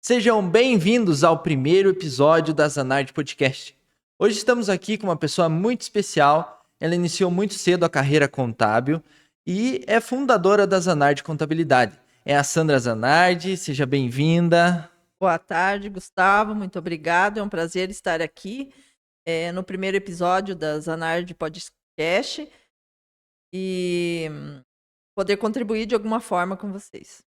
Sejam bem-vindos ao primeiro episódio da Zanard Podcast. Hoje estamos aqui com uma pessoa muito especial. Ela iniciou muito cedo a carreira contábil e é fundadora da Zanard Contabilidade. É a Sandra Zanardi, seja bem-vinda. Boa tarde, Gustavo, muito obrigado. É um prazer estar aqui no primeiro episódio da Zanard Podcast e poder contribuir de alguma forma com vocês.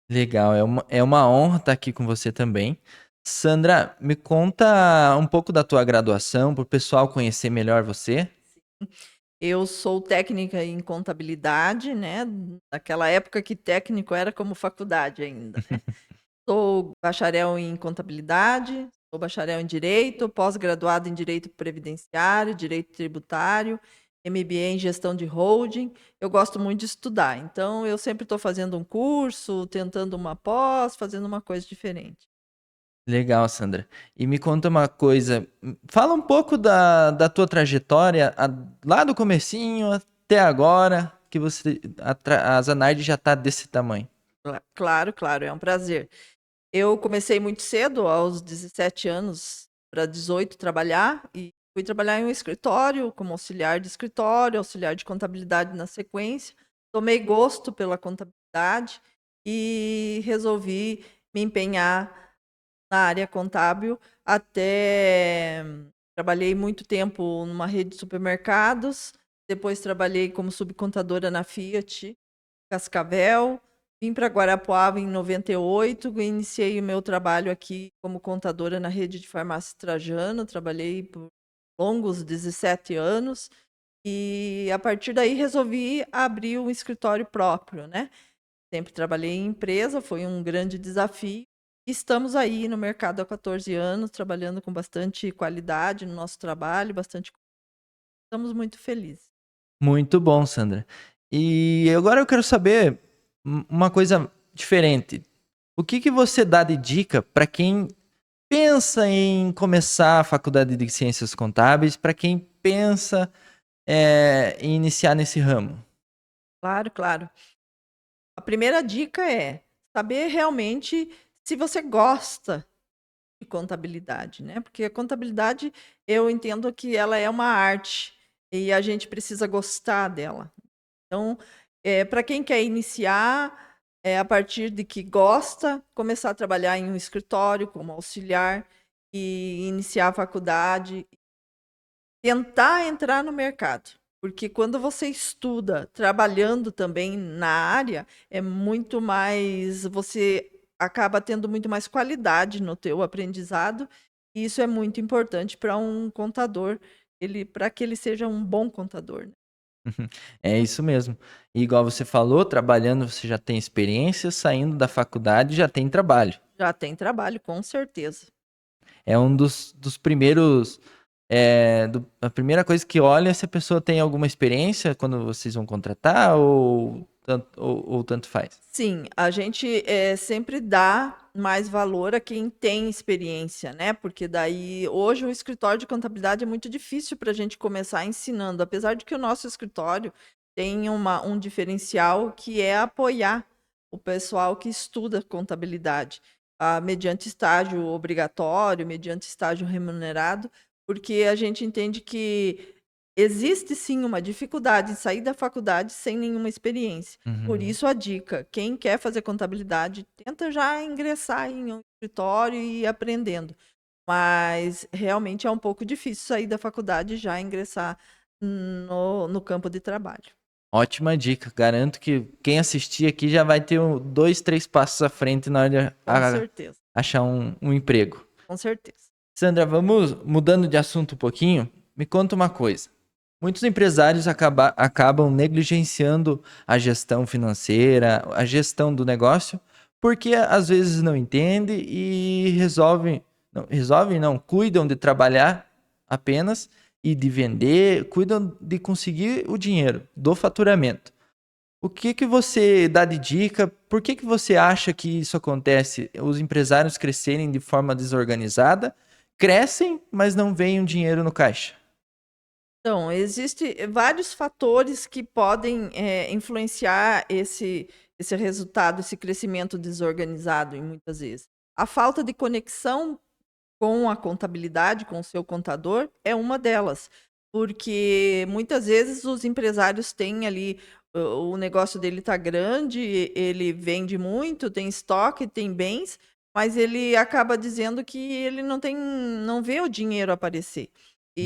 Legal, é uma honra estar aqui com você também. Sandra, me conta um pouco da tua graduação, para o pessoal conhecer melhor você. Eu sou técnica em contabilidade, né? Naquela época que técnico era como faculdade ainda, né? Sou bacharel em contabilidade, sou bacharel em direito, pós-graduado em direito previdenciário, direito tributário, MBA em gestão de holding. Eu gosto muito de estudar, então eu sempre estou fazendo um curso, tentando uma pós, fazendo uma coisa diferente. Legal, Sandra. E me conta uma coisa, fala um pouco da tua trajetória, lá do comecinho até agora, que a Zanardi já está desse tamanho. Claro, é um prazer. Eu comecei muito cedo, aos 17 anos para 18, trabalhar, e fui trabalhar em um escritório, como auxiliar de escritório, auxiliar de contabilidade na sequência. Tomei gosto pela contabilidade e resolvi me empenhar na área contábil. Até trabalhei muito tempo numa rede de supermercados, depois trabalhei como subcontadora na Fiat Cascavel. Vim para Guarapuava em 98, iniciei o meu trabalho aqui como contadora na rede de farmácia Trajano, trabalhei por longos 17 anos e a partir daí resolvi abrir um escritório próprio, né? Sempre trabalhei em empresa, foi um grande desafio. Estamos aí no mercado há 14 anos, trabalhando com bastante qualidade no nosso trabalho, estamos muito felizes. Muito bom, Sandra. E agora eu quero saber uma coisa diferente. O que você dá de dica para quem pensa em começar a faculdade de Ciências Contábeis, para quem pensa em iniciar nesse ramo? Claro. A primeira dica é saber realmente se você gosta de contabilidade, né? Porque a contabilidade, eu entendo que ela é uma arte e a gente precisa gostar dela. Então, para quem quer iniciar, a partir de que gosta, começar a trabalhar em um escritório como auxiliar e iniciar a faculdade, tentar entrar no mercado. Porque quando você estuda trabalhando também na área, é muito mais, você acaba tendo muito mais qualidade no teu aprendizado, e isso é muito importante para um contador, para que ele seja um bom contador, né? É isso mesmo. E igual você falou, trabalhando você já tem experiência, saindo da faculdade já tem trabalho. Já tem trabalho, com certeza. É um dos primeiros. A primeira coisa que olha é se a pessoa tem alguma experiência quando vocês vão contratar ou tanto faz. Sim, a gente sempre dá mais valor a quem tem experiência, né? Porque daí, hoje, o escritório de contabilidade é muito difícil para a gente começar ensinando, apesar de que o nosso escritório tem um diferencial que é apoiar o pessoal que estuda contabilidade, mediante estágio obrigatório, mediante estágio remunerado, porque a gente entende que existe sim uma dificuldade em sair da faculdade sem nenhuma experiência. Por isso a dica, quem quer fazer contabilidade, tenta já ingressar em um escritório e ir aprendendo. Mas realmente é um pouco difícil sair da faculdade e já ingressar no campo de trabalho. Ótima dica. Garanto que quem assistir aqui já vai ter 2, 3 passos à frente na hora de Com certeza, achar um emprego. com certeza. Sandra, vamos mudando de assunto um pouquinho. Me conta uma coisa. Muitos empresários acabam negligenciando a gestão financeira, a gestão do negócio, porque às vezes não entendem e cuidam de trabalhar apenas e de vender, cuidam de conseguir o dinheiro do faturamento. O que você dá de dica? Por que você acha que isso acontece? Os empresários crescerem de forma desorganizada, crescem, mas não veem o dinheiro no caixa. Então, existem vários fatores que podem influenciar esse resultado, esse crescimento desorganizado, em muitas vezes. A falta de conexão com a contabilidade, com o seu contador, é uma delas. Porque muitas vezes os empresários têm ali, o negócio dele está grande, ele vende muito, tem estoque, tem bens, mas ele acaba dizendo que ele não vê o dinheiro aparecer. Hum,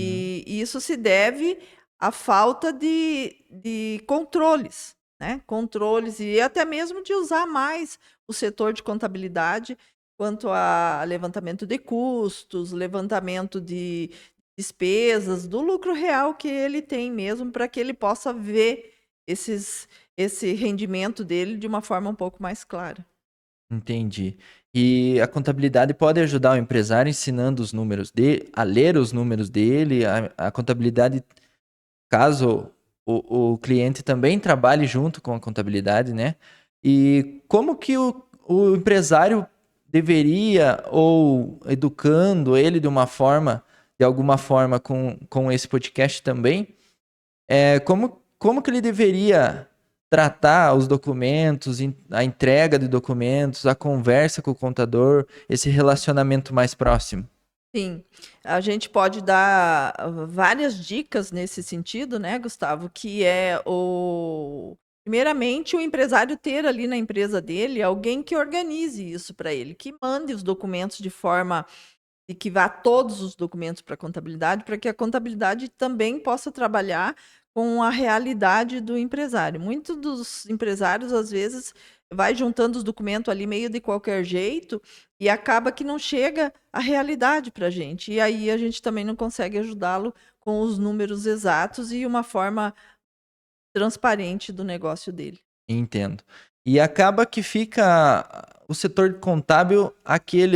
E isso se deve à falta de controles, né? Controles e até mesmo de usar mais o setor de contabilidade quanto a levantamento de custos, levantamento de despesas, do lucro real que ele tem mesmo, para que ele possa ver esse rendimento dele de uma forma um pouco mais clara. entendi. E a contabilidade pode ajudar o empresário ensinando os números dele, a ler os números dele, a contabilidade, caso o cliente também trabalhe junto com a contabilidade, né? E como que o empresário deveria, ou educando ele de uma forma, de alguma forma, com esse podcast também, como que ele deveria tratar os documentos, a entrega de documentos, a conversa com o contador, esse relacionamento mais próximo? Sim, a gente pode dar várias dicas nesse sentido, né, Gustavo, que é primeiramente o empresário ter ali na empresa dele alguém que organize isso para ele, que mande os documentos de forma e que vá todos os documentos para a contabilidade, para que a contabilidade também possa trabalhar com a realidade do empresário. Muitos dos empresários, às vezes, vai juntando os documentos ali meio de qualquer jeito e acaba que não chega a realidade para a gente. E aí a gente também não consegue ajudá-lo com os números exatos e uma forma transparente do negócio dele. Entendo. E acaba que fica o setor contábil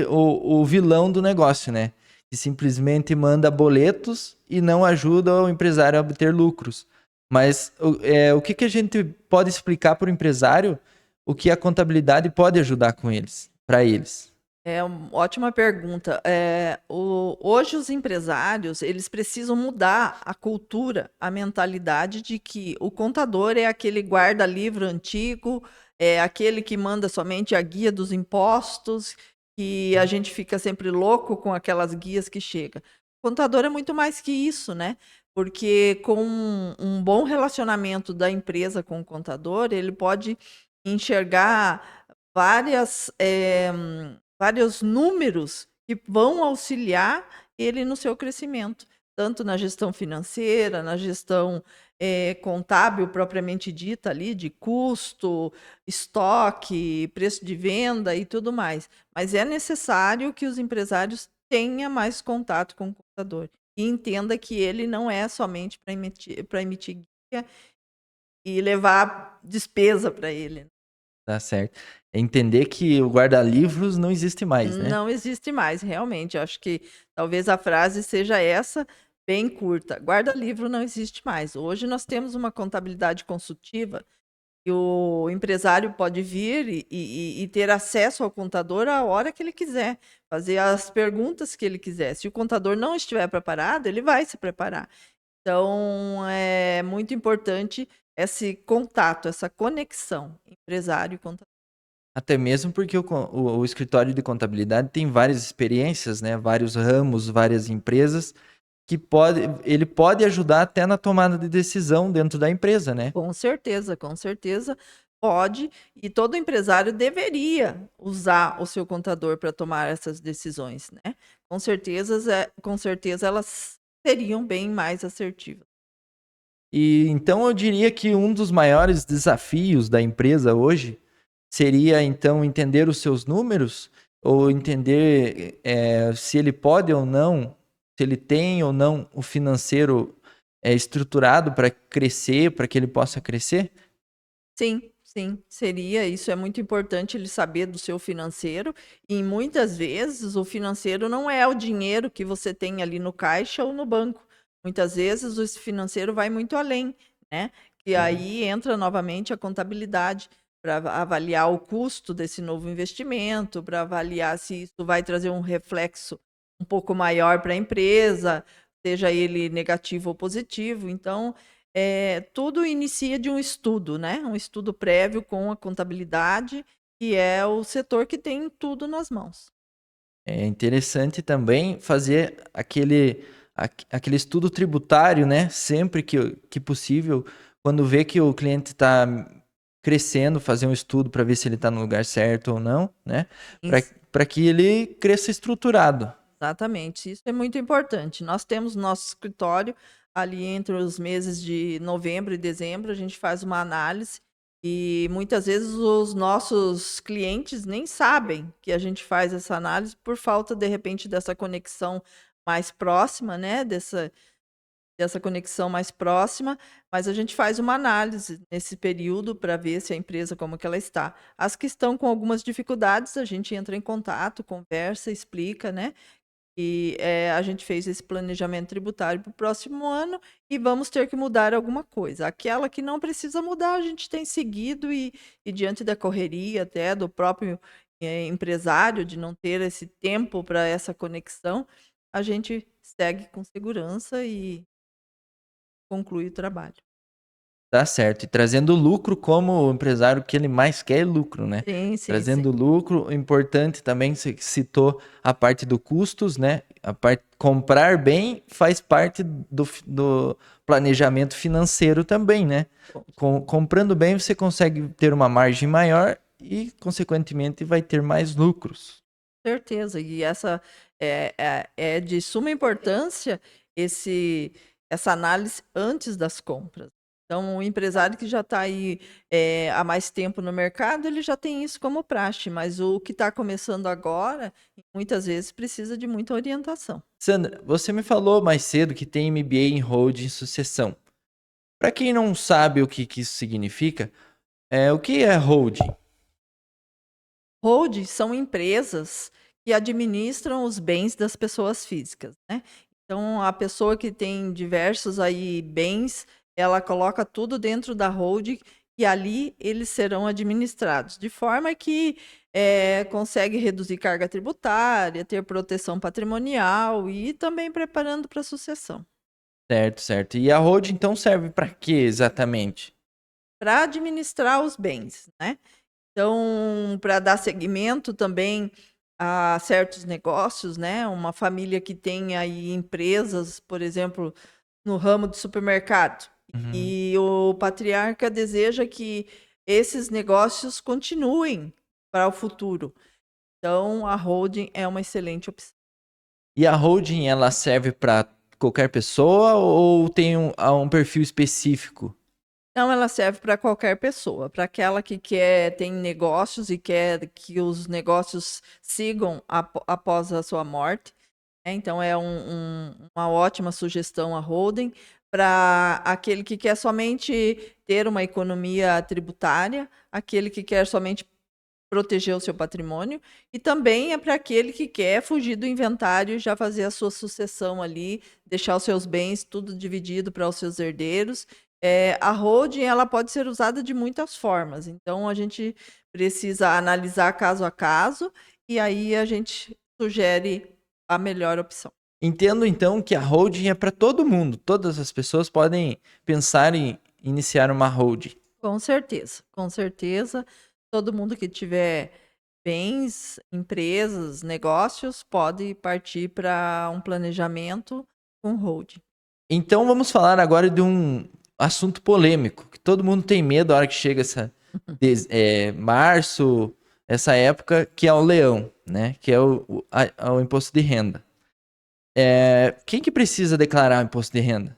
o vilão do negócio, né? Que simplesmente manda boletos e não ajuda o empresário a obter lucros. Mas o que a gente pode explicar para o empresário o que a contabilidade pode ajudar com eles, para eles? É uma ótima pergunta. Hoje os empresários, eles precisam mudar a cultura, a mentalidade de que o contador é aquele guarda-livro antigo, é aquele que manda somente a guia dos impostos, que a gente fica sempre louco com aquelas guias que chega. O contador é muito mais que isso, né? Porque com um bom relacionamento da empresa com o contador, ele pode enxergar vários números que vão auxiliar ele no seu crescimento, tanto na gestão financeira, na gestão contábil propriamente dita ali, de custo, estoque, preço de venda e tudo mais. Mas é necessário que os empresários tenham mais contato com o contador e entenda que ele não é somente para emitir guia e levar despesa para ele. Tá certo. É entender que o guarda-livros não existe mais, né? Não existe mais, realmente. Eu acho que talvez a frase seja essa, bem curta. Guarda-livro não existe mais. Hoje nós temos uma contabilidade consultiva e o empresário pode vir e ter acesso ao contador a hora que ele quiser, fazer as perguntas que ele quiser. Se o contador não estiver preparado, ele vai se preparar. Então, é muito importante esse contato, essa conexão empresário e contador. Até mesmo porque o escritório de contabilidade tem várias experiências, né? Vários ramos, várias empresas, ele pode ajudar até na tomada de decisão dentro da empresa, né? Com certeza pode, e todo empresário deveria usar o seu contador para tomar essas decisões, né? Com certeza elas seriam bem mais assertivas. E então eu diria que um dos maiores desafios da empresa hoje seria então entender os seus números, ou entender se ele pode ou não, se ele tem ou não o financeiro estruturado para crescer, para que ele possa crescer. Sim, sim, seria. Isso é muito importante ele saber do seu financeiro. E muitas vezes o financeiro não é o dinheiro que você tem ali no caixa ou no banco. Muitas vezes o financeiro vai muito além, né? E aí entra novamente a contabilidade para avaliar o custo desse novo investimento, para avaliar se isso vai trazer um reflexo um pouco maior para a empresa, seja ele negativo ou positivo. Então, tudo inicia de um estudo, né? Um estudo prévio com a contabilidade, que é o setor que tem tudo nas mãos. É interessante também fazer aquele estudo tributário, né? Sempre que possível, quando vê que o cliente está crescendo, fazer um estudo para ver se ele está no lugar certo ou não, né? Para que ele cresça estruturado. Exatamente, isso é muito importante. Nós temos nosso escritório ali entre os meses de novembro e dezembro, a gente faz uma análise e muitas vezes os nossos clientes nem sabem que a gente faz essa análise por falta, de repente, dessa conexão mais próxima, né? Dessa conexão mais próxima, mas a gente faz uma análise nesse período para ver se a empresa como que ela está. As que estão com algumas dificuldades, a gente entra em contato, conversa, explica, né? E a gente fez esse planejamento tributário para o próximo ano e vamos ter que mudar alguma coisa. Aquela que não precisa mudar, a gente tem seguido e diante da correria até do próprio empresário, de não ter esse tempo para essa conexão, a gente segue com segurança e conclui o trabalho. Tá certo. E trazendo lucro como o empresário que ele mais quer é lucro, né? Sim, sim, sim. Trazendo lucro, importante também, você citou a parte do custos, né? A parte comprar bem faz parte do planejamento financeiro também, né? Comprando bem, você consegue ter uma margem maior e, consequentemente, vai ter mais lucros. Certeza. E essa é de suma importância essa análise antes das compras. Então, o empresário que já está aí há mais tempo no mercado, ele já tem isso como praxe, mas o que está começando agora, muitas vezes precisa de muita orientação. Sandra, você me falou mais cedo que tem MBA em holding e sucessão. Para quem não sabe o que isso significa, o que é holding? Holdings são empresas que administram os bens das pessoas físicas, né. Então a pessoa que tem diversos aí bens, ela coloca tudo dentro da holding e ali eles serão administrados, de forma que, consegue reduzir carga tributária, ter proteção patrimonial e também preparando para a sucessão. Certo, certo. E a holding então serve para quê exatamente? Para administrar os bens, né. Então, para dar seguimento também a certos negócios, né, uma família que tem aí empresas, por exemplo, no ramo de supermercado, Uhum. e o patriarca deseja que esses negócios continuem para o futuro. Então, a holding é uma excelente opção. E a holding ela serve para qualquer pessoa ou tem um perfil específico? Então, ela serve para qualquer pessoa, para aquela que tem negócios e quer que os negócios sigam após a sua morte. Então é uma ótima sugestão a holding para aquele que quer somente ter uma economia tributária, aquele que quer somente proteger o seu patrimônio, e também é para aquele que quer fugir do inventário e já fazer a sua sucessão ali, deixar os seus bens tudo dividido para os seus herdeiros. A holding ela pode ser usada de muitas formas, então a gente precisa analisar caso a caso, e aí a gente sugere a melhor opção. Entendo então que a holding é para todo mundo. Todas as pessoas podem pensar em iniciar uma holding. Com certeza, com certeza. Todo mundo que tiver bens, empresas, negócios, pode partir para um planejamento com holding. Então vamos falar agora de um assunto polêmico, que todo mundo tem medo na hora que chega março, essa época, que é o leão, né? Que é o imposto de renda. Quem que precisa declarar o imposto de renda?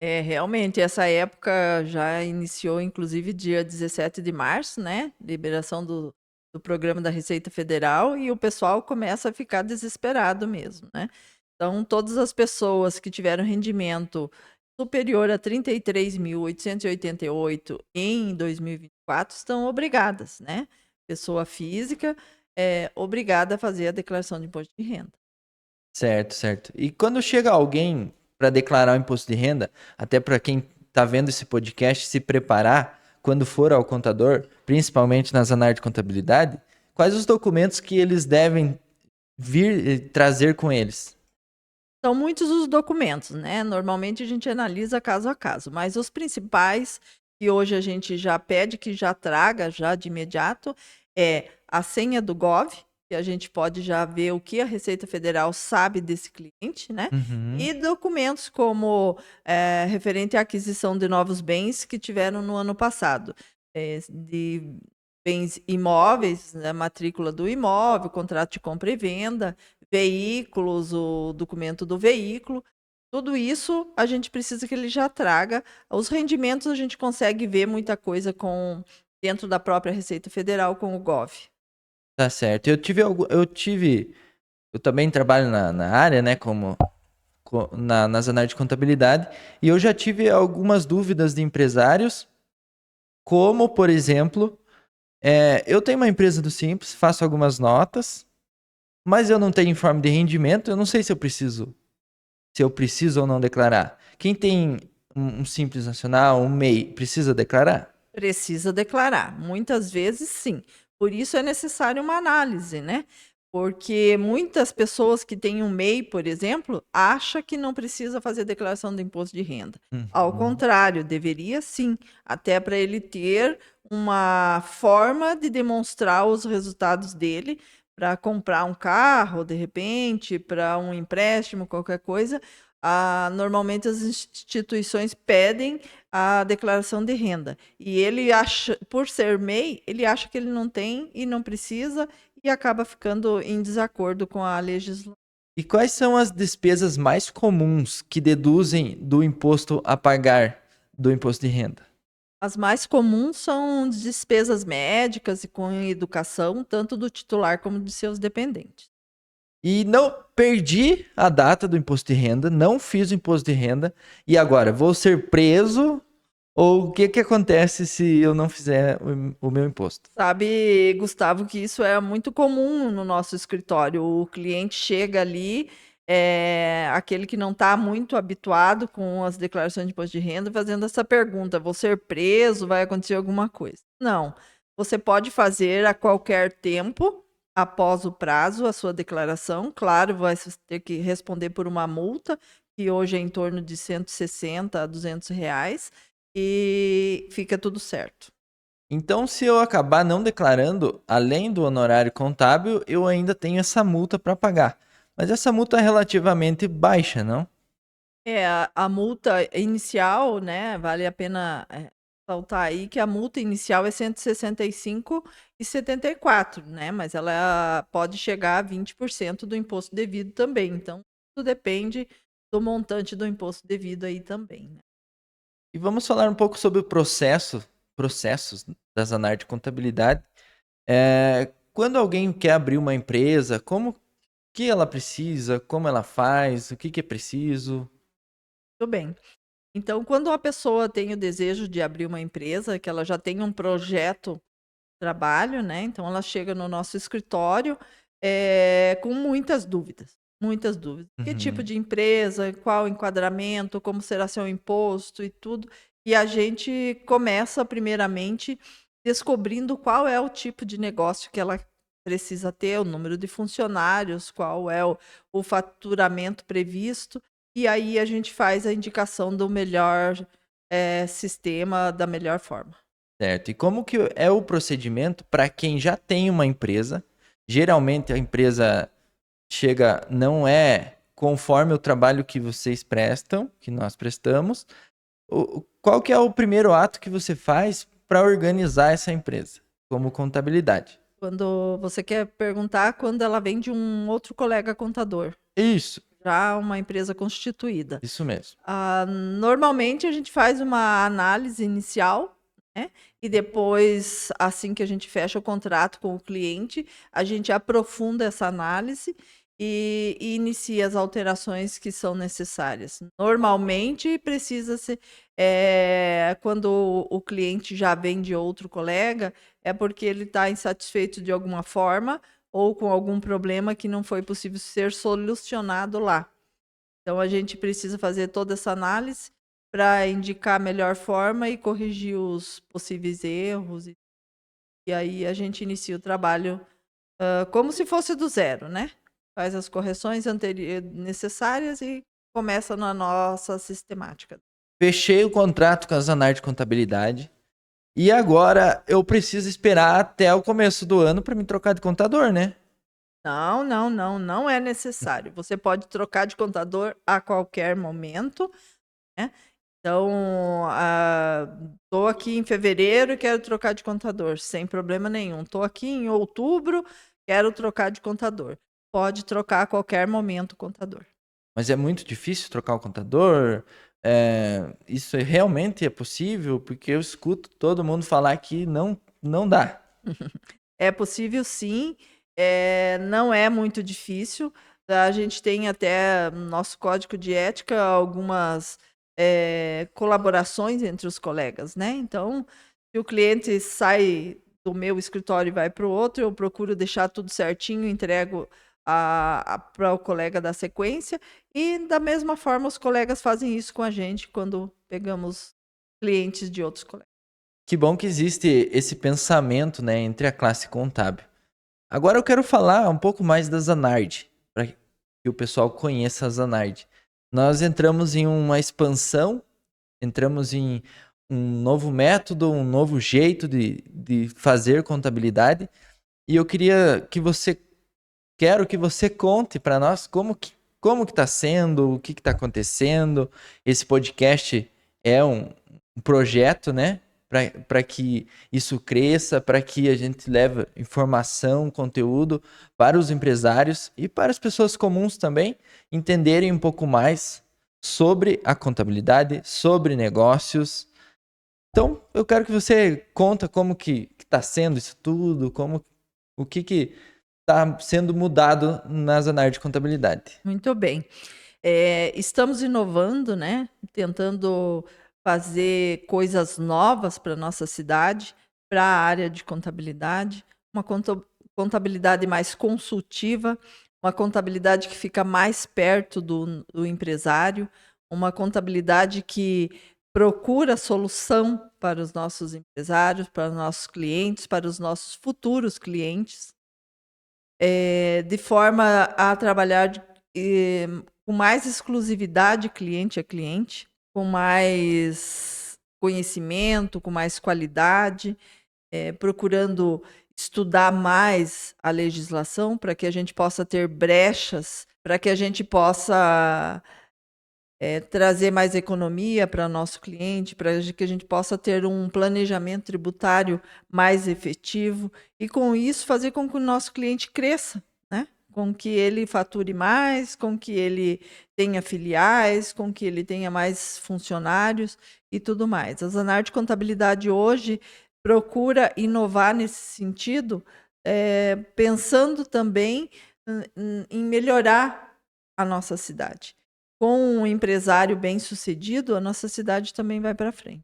Realmente, essa época já iniciou, inclusive, dia 17 de março, né? Liberação do programa da Receita Federal, e o pessoal começa a ficar desesperado mesmo, né? Então, todas as pessoas que tiveram rendimento superior a 33.888 em 2024 estão obrigadas, né? Pessoa física é obrigada a fazer a declaração de imposto de renda. Certo, certo. E quando chega alguém para declarar o imposto de renda, até para quem está vendo esse podcast se preparar quando for ao contador, principalmente nas análises de contabilidade, quais os documentos que eles devem vir trazer com eles? São muitos os documentos, né? Normalmente a gente analisa caso a caso, mas os principais que hoje a gente já pede que já traga já de imediato é a senha do Gov, que a gente pode já ver o que a Receita Federal sabe desse cliente, né? Uhum. E documentos como referente à aquisição de novos bens que tiveram no ano passado, de bens imóveis, né, matrícula do imóvel, contrato de compra e venda, veículos, o documento do veículo. Tudo isso a gente precisa que ele já traga. Os rendimentos a gente consegue ver muita coisa dentro da própria Receita Federal com o Gov. Tá certo. Eu também trabalho na área, né, nas análises de contabilidade, e eu já tive algumas dúvidas de empresários, como, por exemplo, eu tenho uma empresa do Simples, faço algumas notas, mas eu não tenho informe de rendimento, eu não sei se eu preciso ou não declarar. Quem tem um Simples Nacional, um MEI, precisa declarar? Precisa declarar. Muitas vezes, sim. Por isso é necessário uma análise, né? Porque muitas pessoas que têm um MEI, por exemplo, acham que não precisa fazer declaração do imposto de renda. Ao Uhum. contrário, deveria sim, até para ele ter uma forma de demonstrar os resultados dele para comprar um carro, de repente, para um empréstimo, qualquer coisa. Normalmente as instituições pedem a declaração de renda. E ele acha, por ser MEI, ele acha que ele não tem e não precisa e acaba ficando em desacordo com a legislação. E quais são as despesas mais comuns que deduzem do imposto a pagar do imposto de renda? As mais comuns são despesas médicas e com educação, tanto do titular como de seus dependentes. E não perdi a data do imposto de renda, não fiz o imposto de renda, e agora vou ser preso? Ou o que que acontece se eu não fizer o meu imposto? Sabe, Gustavo, que isso é muito comum no nosso escritório. O cliente chega ali, aquele que não está muito habituado com as declarações de imposto de renda, fazendo essa pergunta: vou ser preso? Vai acontecer alguma coisa? Não. Você pode fazer a qualquer tempo, após o prazo, a sua declaração. Claro, vai ter que responder por uma multa, que hoje é em torno de 160 a R$ 200, e fica tudo certo. Então, se eu acabar não declarando, além do honorário contábil, eu ainda tenho essa multa para pagar. Mas essa multa é relativamente baixa, não? A multa inicial, né, vale a pena, saltar aí que a multa inicial é 165,74, né, mas ela pode chegar a 20% do imposto devido também, então tudo depende do montante do imposto devido aí também, né. E vamos falar um pouco sobre processos das ANAR de contabilidade. Quando alguém quer abrir uma empresa, como que ela precisa, como ela faz, o que que é preciso? Tudo bem. Então, quando a pessoa tem o desejo de abrir uma empresa, que ela já tem um projeto trabalho, né, então ela chega no nosso escritório, com muitas dúvidas, muitas dúvidas. Que tipo Uhum. de empresa, qual o enquadramento, como será seu imposto e tudo. E a gente começa primeiramente descobrindo qual é o tipo de negócio que ela precisa ter, o número de funcionários, qual é o faturamento previsto, e aí a gente faz a indicação do melhor, sistema, da melhor forma. Certo. E como que é o procedimento para quem já tem uma empresa? Geralmente a empresa chega, não é conforme o trabalho que vocês prestam, que nós prestamos. Qual que é o primeiro ato que você faz para organizar essa empresa, como contabilidade? Quando você quer perguntar quando ela vem de um outro colega contador, Isso, já uma empresa constituída. isso mesmo. Normalmente a gente faz uma análise inicial, né? E depois, assim que a gente fecha o contrato com o cliente, a gente aprofunda essa análise e inicia as alterações que são necessárias. Normalmente precisa ser, quando o cliente já vem de outro colega, é porque ele está insatisfeito de alguma forma ou com algum problema que não foi possível ser solucionado lá. Então a gente precisa fazer toda essa análise para indicar a melhor forma e corrigir os possíveis erros. E aí a gente inicia o trabalho, como se fosse do zero, né? faz as correções necessárias e começa na nossa sistemática. Fechei o contrato com a Zanar de Contabilidade e agora eu preciso esperar até o começo do ano para me trocar de contador, né? Não é necessário. Você pode trocar de contador a qualquer momento, né? Então, estou aqui em fevereiro e quero trocar de contador, sem problema nenhum. Estou aqui em outubro, quero trocar de contador. Pode trocar a qualquer momento o contador. Mas é muito difícil trocar o contador. Isso realmente é possível? Porque eu escuto todo mundo falar que não dá. É possível sim, não é muito difícil. A gente tem até no nosso código de ética algumas colaborações entre os colegas, né? Então, se o cliente sai do meu escritório e vai para o outro, eu procuro deixar tudo certinho, entrego para o colega da sequência, e da mesma forma os colegas fazem isso com a gente quando pegamos clientes de outros colegas. Que bom que existe esse pensamento, né, entre a classe contábil. Agora eu quero falar um pouco mais da Zanard, para que o pessoal conheça a Zanard. Nós entramos em uma expansão, entramos em um novo método, um novo jeito de fazer contabilidade. E eu quero que você conte para nós como que está sendo, o que está acontecendo. Esse podcast é um projeto, né? Para que isso cresça, para que a gente leve informação, conteúdo para os empresários e para as pessoas comuns também entenderem um pouco mais sobre a contabilidade, sobre negócios. Então, eu quero que você conta como que está sendo isso tudo, o que está sendo mudado na Zanar de Contabilidade. Muito bem. Estamos inovando, né? Tentando fazer coisas novas para a nossa cidade, para a área de contabilidade, uma contabilidade mais consultiva, uma contabilidade que fica mais perto do empresário, uma contabilidade que procura solução para os nossos empresários, para os nossos clientes, para os nossos futuros clientes, de forma a trabalhar com mais exclusividade cliente a cliente, com mais conhecimento, com mais qualidade, procurando estudar mais a legislação para que a gente possa ter brechas, para que a gente possa trazer mais economia para nosso cliente, para que a gente possa ter um planejamento tributário mais efetivo e, com isso, fazer com que o nosso cliente cresça, né? Com que ele fature mais, com que ele tenha filiais, com que ele tenha mais funcionários e tudo mais. A Zanar de Contabilidade hoje procura inovar nesse sentido, pensando também em melhorar a nossa cidade. Com um empresário bem-sucedido, a nossa cidade também vai para frente.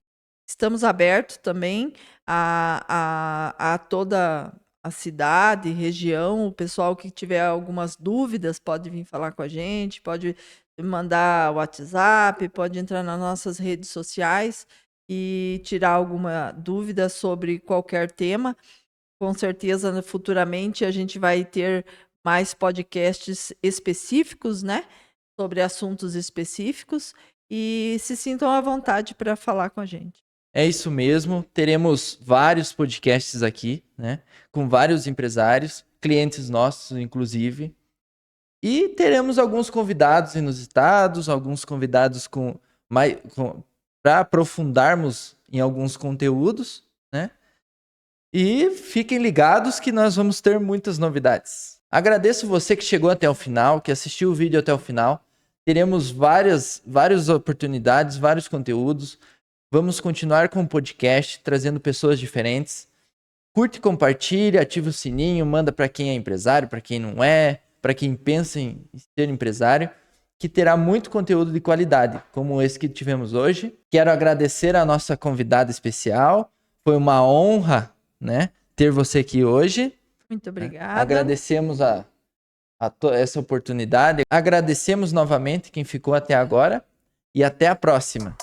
Estamos abertos também a toda a cidade, região. O pessoal que tiver algumas dúvidas pode vir falar com a gente, pode mandar WhatsApp, pode entrar nas nossas redes sociais e tirar alguma dúvida sobre qualquer tema. Com certeza, futuramente, a gente vai ter mais podcasts específicos, né? Sobre assuntos específicos, e se sintam à vontade para falar com a gente. É isso mesmo, teremos vários podcasts aqui, né? Com vários empresários, clientes nossos, inclusive. E teremos alguns convidados inusitados, alguns convidados para aprofundarmos em alguns conteúdos, né? E fiquem ligados que nós vamos ter muitas novidades. Agradeço você que chegou até o final, que assistiu o vídeo até o final. Teremos várias oportunidades, vários conteúdos. Vamos continuar com o podcast, trazendo pessoas diferentes. Curte, compartilha, ativa o sininho, manda para quem é empresário, para quem não é, para quem pensa em ser empresário, que terá muito conteúdo de qualidade, como esse que tivemos hoje. Quero agradecer a nossa convidada especial. Foi uma honra, né, ter você aqui hoje. Muito obrigada. Agradecemos essa oportunidade. Agradecemos novamente quem ficou até agora e até a próxima.